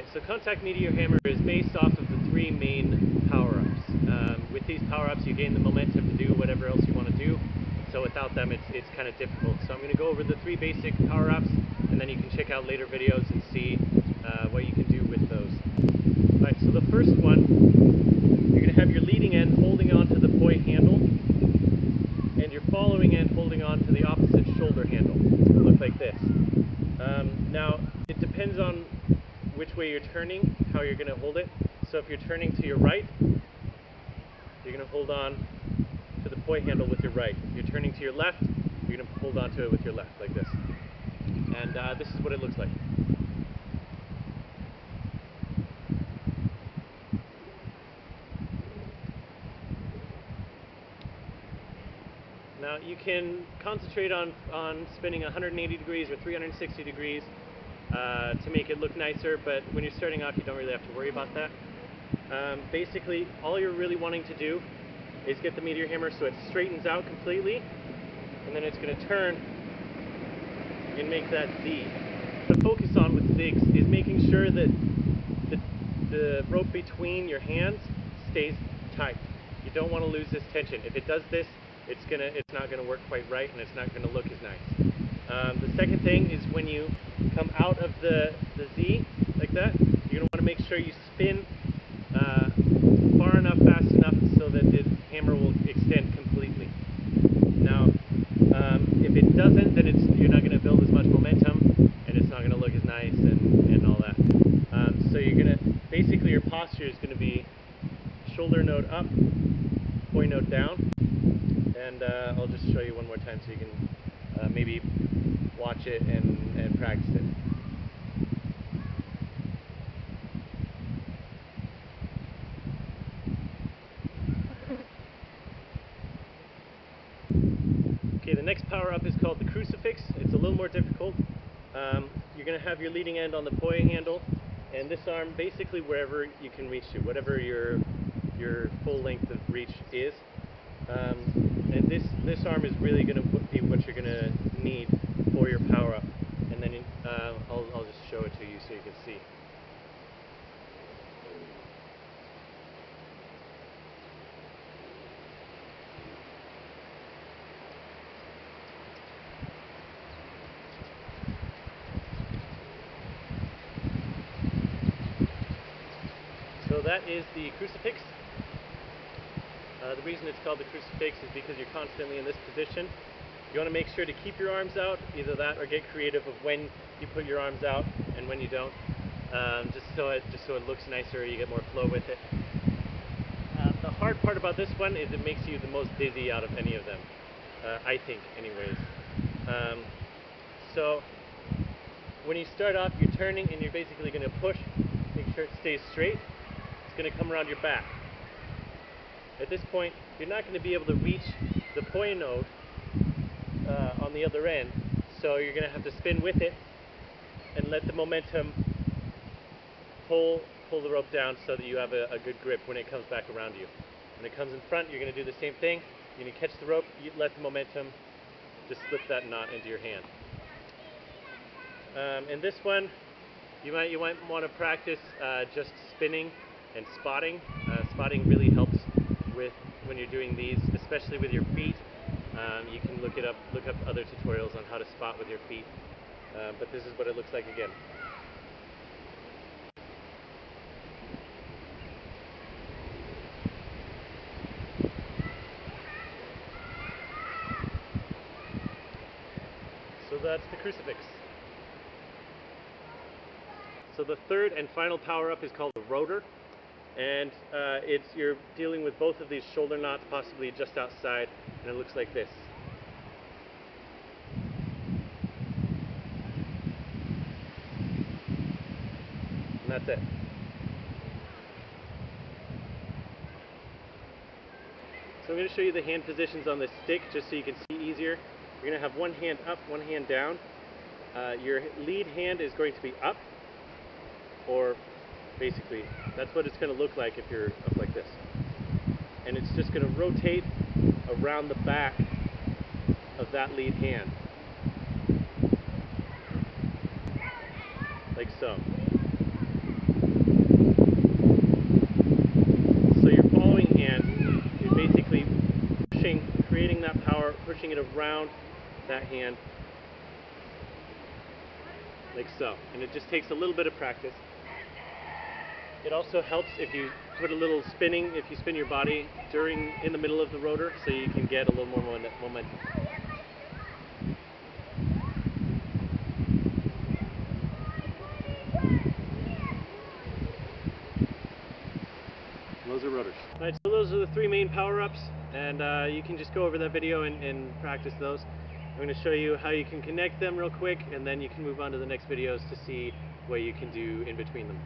Right, so contact meteor hammer is based off of the three main power-ups. With these power-ups you gain the momentum to do whatever else you want to do, so without them it's kind of difficult. So I'm going to go over the three basic power-ups, and then you can check out later videos and see what you can do with those. Alright, so the first one, you're going to have your leading end holding on to the poi handle, and your following end holding on to the opposite shoulder handle. It'll look like this. Now, it depends on which way you're turning, how you're going to hold it. So if you're turning to your right, you're going to hold on to the poi handle with your right. If you're turning to your left, you're going to hold on to it with your left, like this. And this is what it looks like. Now you can concentrate on spinning 180 degrees or 360 degrees to make it look nicer, but when you're starting off you don't really have to worry about that. Basically all you're really wanting to do is get the meteor hammer so it straightens out completely, and then it's going to turn and make that Z. To focus on with zigs is making sure that the rope between your hands stays tight. You don't want to lose this tension. If it does this, it's not going to work quite right, and it's not going to look as nice. The second thing is when you come out of the Z like that, you're going to want to make sure you spin far enough, fast enough so that the hammer will extend completely. Now, if it doesn't, then you're not going to build as much momentum, and it's not going to look as nice and all that. So you're going to, basically your posture is going to be shoulder node up, poi node down, and I'll just show you one more time so you can maybe watch it and practice it. Okay, the next power-up is called the crucifix. It's a little more difficult. You're going to have your leading end on the poi handle, and this arm basically wherever you can reach to, whatever your full length of reach is. And this arm is really going to be what you're going to need for your power-up. And then I'll just show it to you so you can see. So that is the crucifix. The reason it's called the crucifix is because you're constantly in this position. You want to make sure to keep your arms out, either that or get creative of when you put your arms out and when you don't, just so it looks nicer, you get more flow with it. The hard part about this one is it makes you the most dizzy out of any of them, I think anyways. So when you start off, you're turning and you're basically going to push, make sure it stays straight. It's going to come around your back. At this point, you're not going to be able to reach the poi node on the other end, so you're going to have to spin with it and let the momentum pull the rope down so that you have a good grip when it comes back around you. When it comes in front, you're going to do the same thing. You're going to catch the rope, you let the momentum just slip that knot into your hand. And this one, you might want to practice just spinning and spotting. Spotting really helps when you're doing these, especially with your feet. You can look up other tutorials on how to spot with your feet. But this is what it looks like again. So that's the crucifix. So the third and final power-up is called the rotor. And you're dealing with both of these shoulder knots, possibly just outside, and it looks like this. And that's it. So I'm going to show you the hand positions on this stick just so you can see easier. You're going to have one hand up, one hand down. Your lead hand is going to be up, or basically, that's what it's going to look like if you're up like this. And it's just going to rotate around the back of that lead hand. Like so. pushing it around that hand, like so. And it just takes a little bit of practice. It also helps if you put a little spinning, if you spin your body in the middle of the rotor, so you can get a little more momentum. Those are rotors. Alright, so those are the 3 main power-ups, and you can just go over that video and practice those. I'm going to show you how you can connect them real quick, and then you can move on to the next videos to see what you can do in between them.